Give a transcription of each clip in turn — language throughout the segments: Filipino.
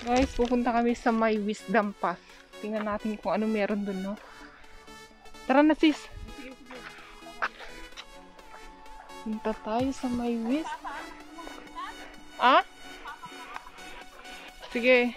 Guys, pupunta kami sa may Wisdom Path. Tingnan natin kung ano meron dun, no? Tara na, sis! Punta tayo sa may Wisdom. Ah? Sige.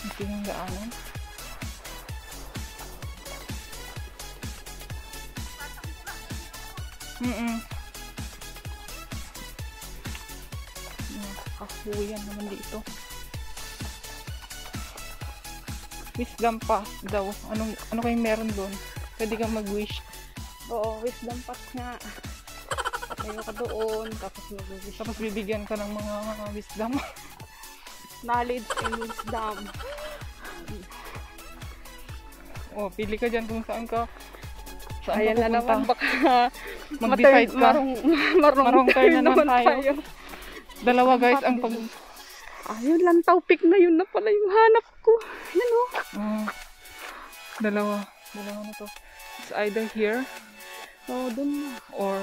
Ito yung daanan. Kahuyan naman dito. Wisdom Path daw. Ano kayong meron doon? Pwede kang mag-wish. Oo, wisdom path nga. Tayo ka doon, tapos mag-wish. Tapos bibigyan ka ng mga wisdom. Knowledge and wisdom. O, pili ka dyan kung saan ka. Saan Ayan ka na naman, pupunta. baka Mag-decide ka. Marong tayo naman tayo. Dalawa guys ang pag... Ayun lang, topic na yun na pala yung hanap ko. Yan o. Dalawa na to. It's either here Dun na. or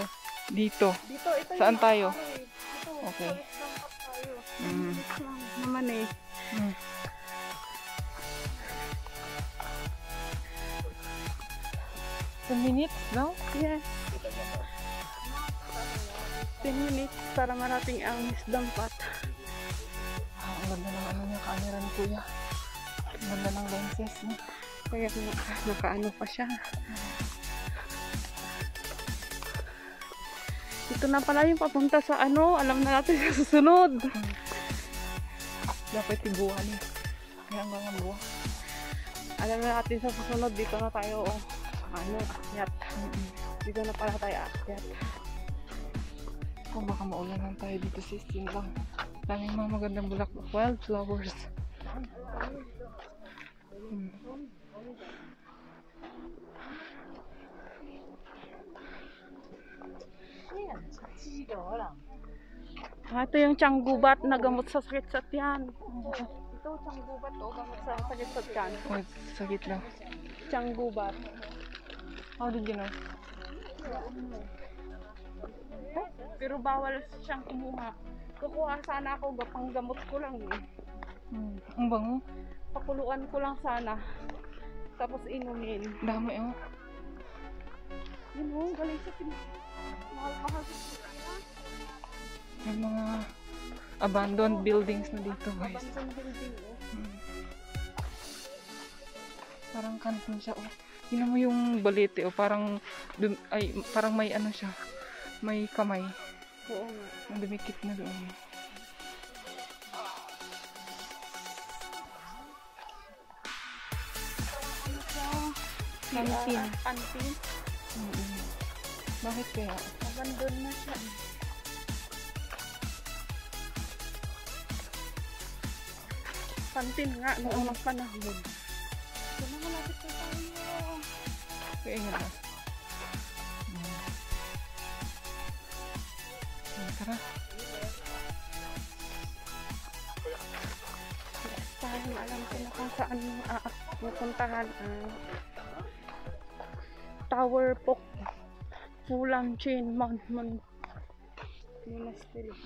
dito. Dito, ito Saan yung tayo? Ito, Okay. tayo. Mm. Naman eh. Mm. Ten minutes now? Yes. 10 minutes para marating ang wisdom path. Ang ganda ng ano niya, camera ni Kuya. Ang ganda ng lenses niya. Kaya nakaano pa siya. Ito na pala yung papunta sa ano, alam na natin sa susunod. Dapat tiguan niya. Kaya hanggang ang buwan. Alam na natin sa susunod, dito na tayo, ano, akyat. Dito na pala tayo akyat. Kung baka maulan lang tayo dito sa Steam lang. Daming mga magandang bulaklak. Wildflowers. Ito yung tiyanggubat na gamot sa sakit sa tiyan. Ito, tiyanggubat o gamot sa sakit sa tiyan. Oh, sakit lang. Tiyanggubat. How did you know? Pero bawal siyang kumuha. Kukuha sana ako, gapang gamot ko lang eh. Ang bango. Pakuluan ko lang sana. Tapos inumin. Dami oh. Yun o, galing sa mahal-mahal sa Pilipinas. May mga abandoned buildings na dito guys. Abandoned building o. Parang kantin siya oh. Tingnan mo yung balete oh. Parang may ano siya. May kamay. Oo nga. Ang dumikit na doon. Kantin. Kantin? Bakit kaya? Abandon na siya. Kantin nga, noong unang panahon. Ito na malapit na tayo. Kaya nga na. Tara. Parang alam ko na kung saan pupuntahan ang Tower Pok Fulang Chain Monument Monastery.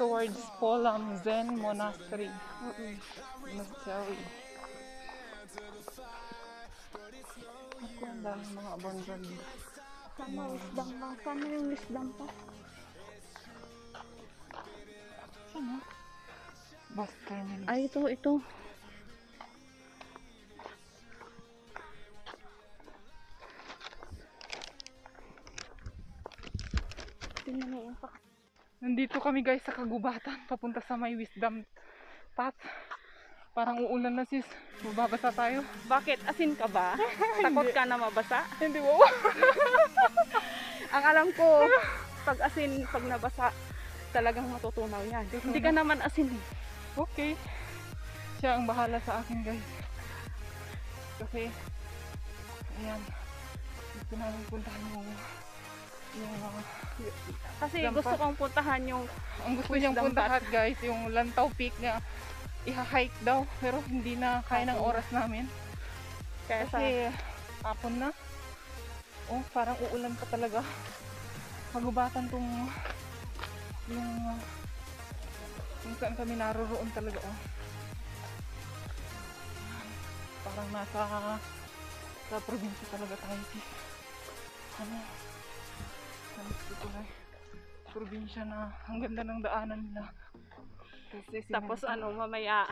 Towards Polam Zen Monastery. Monastery. Ako ang dami mga abandoned. Sana wisdom lang. Sana yung wisdom pa. Ano? Bus terminal. Ay, ito. Tingnan mo yung Nandito kami guys sa kagubatan. Papunta sa may Wisdom Path. Parang uulan na sis. Mababasa tayo. Bakit? Asin ka ba? Takot ka na mabasa? Hindi mo. Ang alam ko, pag asin, pag nabasa, talagang matutunaw yan. Hindi ka naman asin. Okay. Siya ang bahala sa akin guys. Kasi, ayan. Gusto namin puntahan yung kasi Wisdom gusto Path. kong puntahan yung ang gusto niyang Wisdom puntahan guys, yung Lantaw Peak na iha-hike daw. Pero hindi na kaya ng oras namin. kaya sa Kasi hapon na. Oh, parang uulan pa talaga. Magubatan tong yung kung saan kami naroroon talaga. Oh. Parang nasa sa probinsya talaga tayo. Ano dito na probinsya na ang ganda ng daanan nila. Kasi Tapos mamaya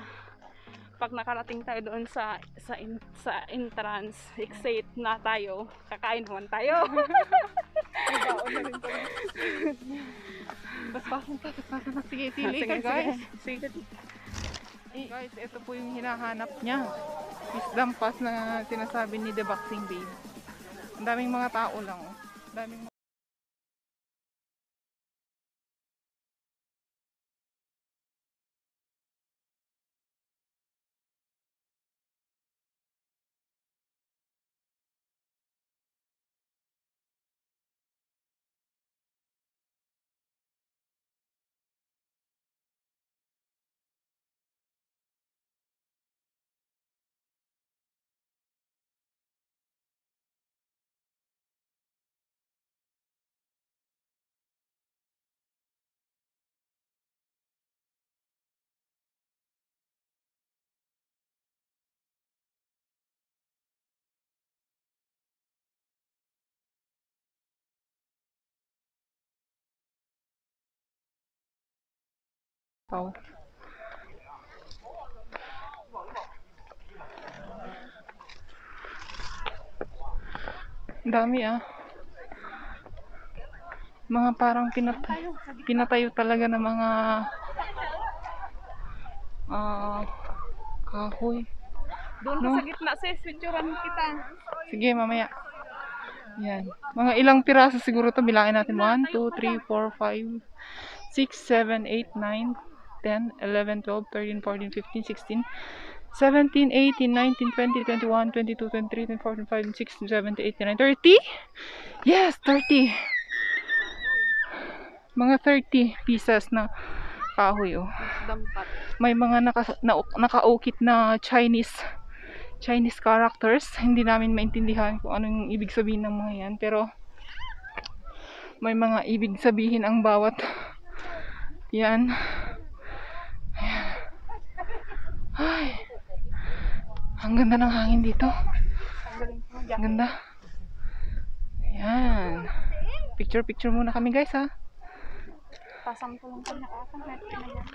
pag nakarating tayo doon sa entrance, exit na tayo, kakain naman tayo. baon na rin tayo. Basbasan na. Sige, pili ka guys. Sige. Guys, ito po yung hinahanap niya. Wisdom pass na sinasabi ni The Boxing Babe. Ang daming mga tao lang. Oh. Daming tao. Dami mga parang pinatayo talaga ng mga kahoy. Doon ka sa gitna, sis, picturean kita. Sige, mamaya. Yan. Mga ilang piraso siguro to, bilangin natin. 1, 2, 3, 4, 5, 6, 7, 8, 9, 10, 11, 12, 13, 14, 15, 16, 17, 18, 19, 20, 21, 22, 23, 24, 25, 26, 27, 28, 29, 30? Yes, 30. Mga 30 pieces na kahoy. Oh. Dampat. May mga nakaukit na Chinese characters. Hindi namin maintindihan kung anong ibig sabihin ng mga yan. Pero may mga ibig sabihin ang bawat yan. Ay, ang ganda ng hangin dito. Ang ganda. Yan. Picture muna kami guys ha. Pasang ko lang pa nakakahit na yan.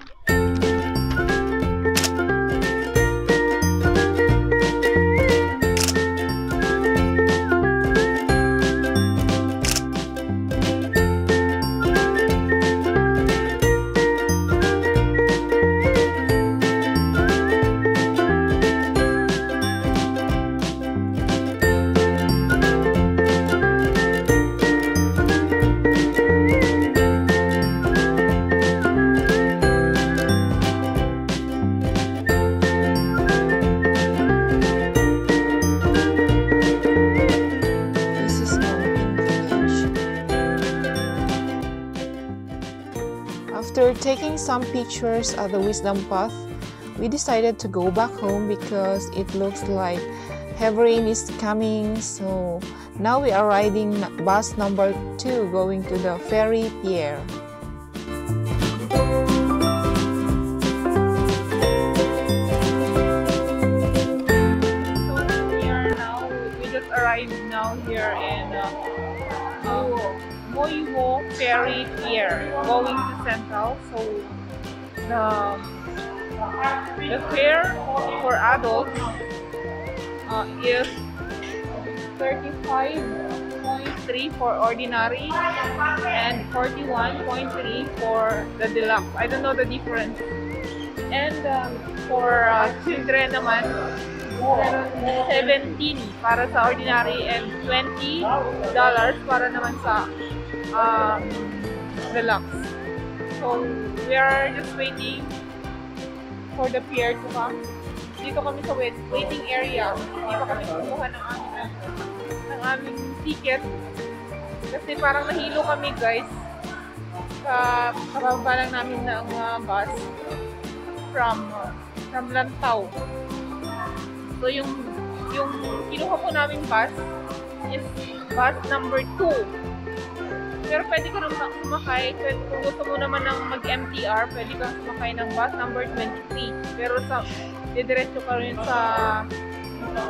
After taking some pictures of the Wisdom Path, we decided to go back home because it looks like heavy rain is coming. So now we are riding bus number 2 going to the ferry pier. We just arrived now here in Moiwo Ferry Pier, going to Central. So the fare for adults is 35.3 for ordinary and 41.3 for the deluxe. I don't know the difference. And for children naman, 17 para sa ordinary and $20 para naman sa deluxe. So we are just waiting for the pier to come. Dito kami sa waiting area. Dito kami kumuha ng aming ticket. Kasi parang nahilo kami guys. Kababa lang namin ng bus from Lantau. So yung kinuha po naming bus is bus number 2. Pero pwede ka rin sumakay, kung gusto mo naman ng mag-MTR, pwede kang sumakay ng bus number 23. Pero didiretso ka rin sa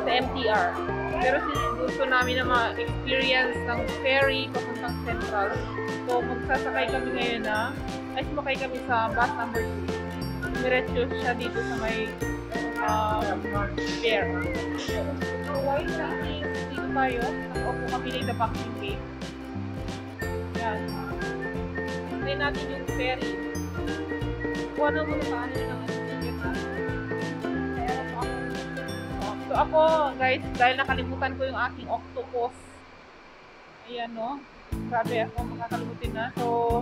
MTR. Pero since gusto namin na ma-experience ng ferry papuntang Central, so magsasakay kami ngayon sumakay kami sa bus number 2. Diretso siya dito sa may pier. So while dito tayo, opo kami ng the parking gate. Yan. Try natin yung ferry. Kuha na muna sa ano ng ticket natin. So ako, guys, dahil nakalimutan ko yung aking octopus. Ayan, no? Grabe ako, makakalimutin na. So,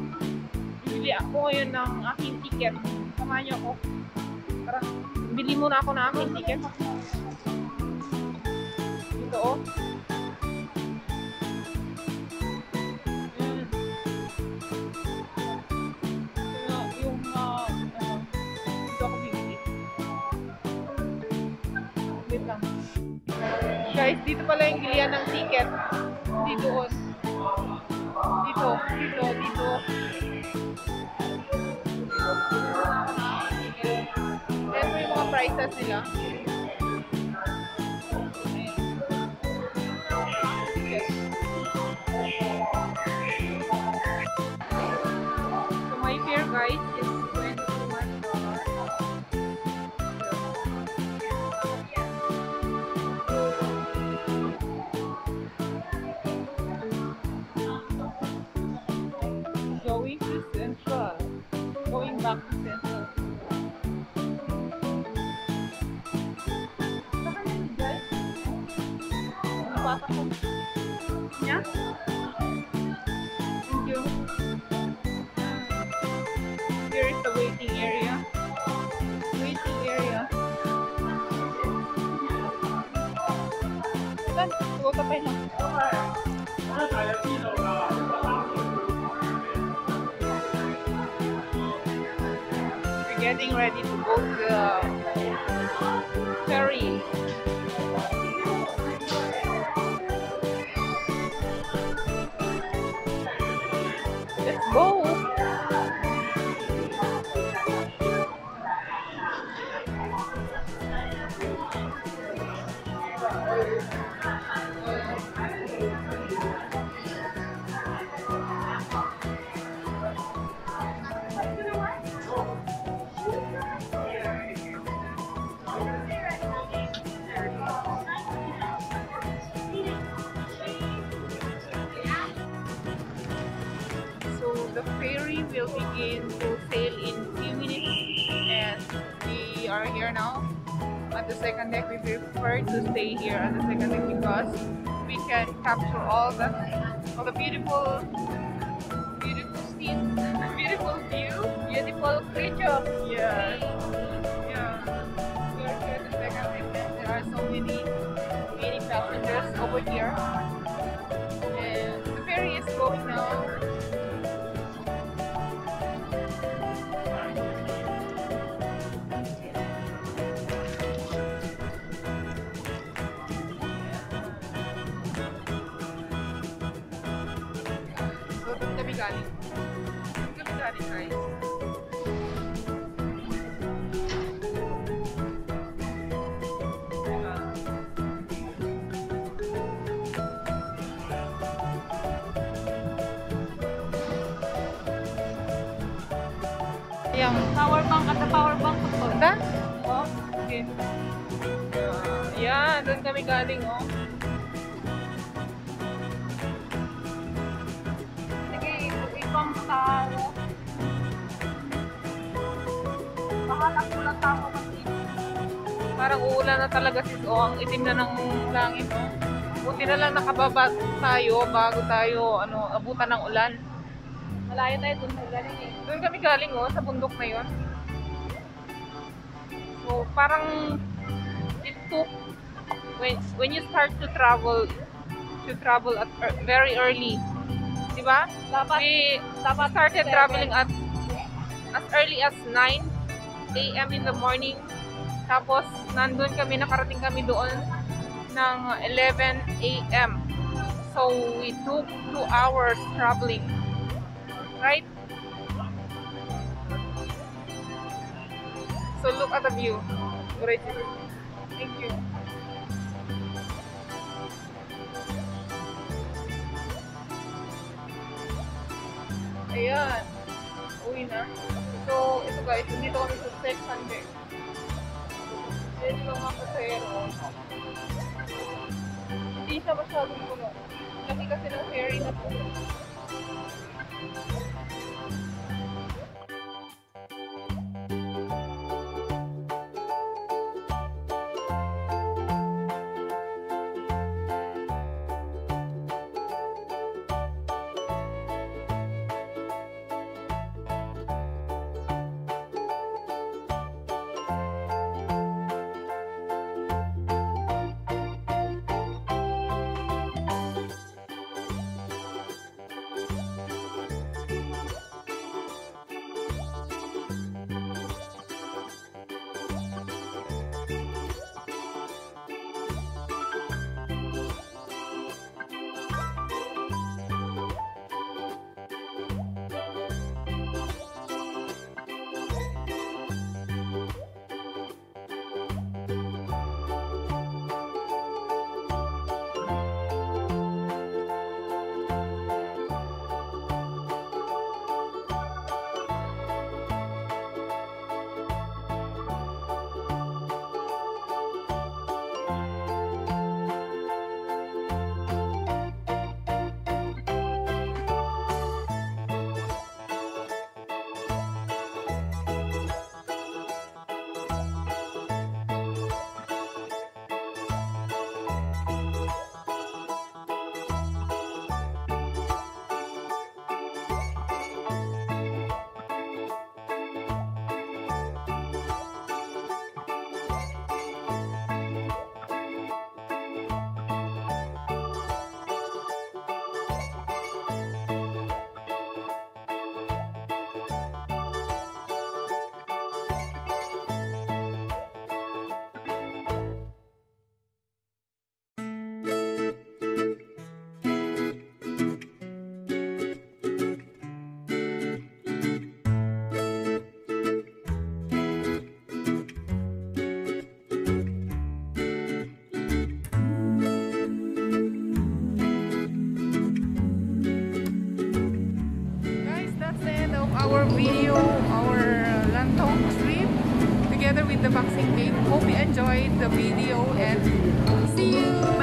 bili ako ngayon ng aking ticket. Samahan niyo ako. Tara, bili muna ako ng aking ticket. Dito, oh. Guys, dito pala yung gilian ng ticket. Dito. Ayan po yung mga prices nila. So my fare, guys, is going back to Central. Yeah? Thank you. Here is the waiting area. We're getting ready to go to the ferry. Let's go! The ferry will begin to sail in few minutes, and we are here now at the second deck. We prefer to stay here at the second deck because we can capture all the beautiful scenes, beautiful view, beautiful creatures. Yeah. We are here at the second deck, and there are so many passengers over here, and the ferry is going now. Galing guys. Yang Power bank at the power bank po. Da? Oh, okay. Yan, doon kami galing, oh. Parang uulan na talaga sis, ang itim na ng langit, oh. Buti na lang nakababa tayo bago tayo abutan ng ulan. Malayo tayo dun sa galing eh. Doon kami galing, oh, sa bundok na yon. So parang it took when you start to travel at very early. Diba? We started traveling at as early as 9 AM in the morning. Tapos, nakarating kami doon ng 11 AM. So we took 2 hours traveling, right? So look at the view. Right. Thank you. Ayan. Uwi na. So, ito guys, dito kami sa section deck. Ayan yung mga pasahero. Hindi siya masyadong puno. Laki kasi ng ferry na po. Our video, our Lantong trip together with the Boxing Cave. Hope you enjoyed the video and see you!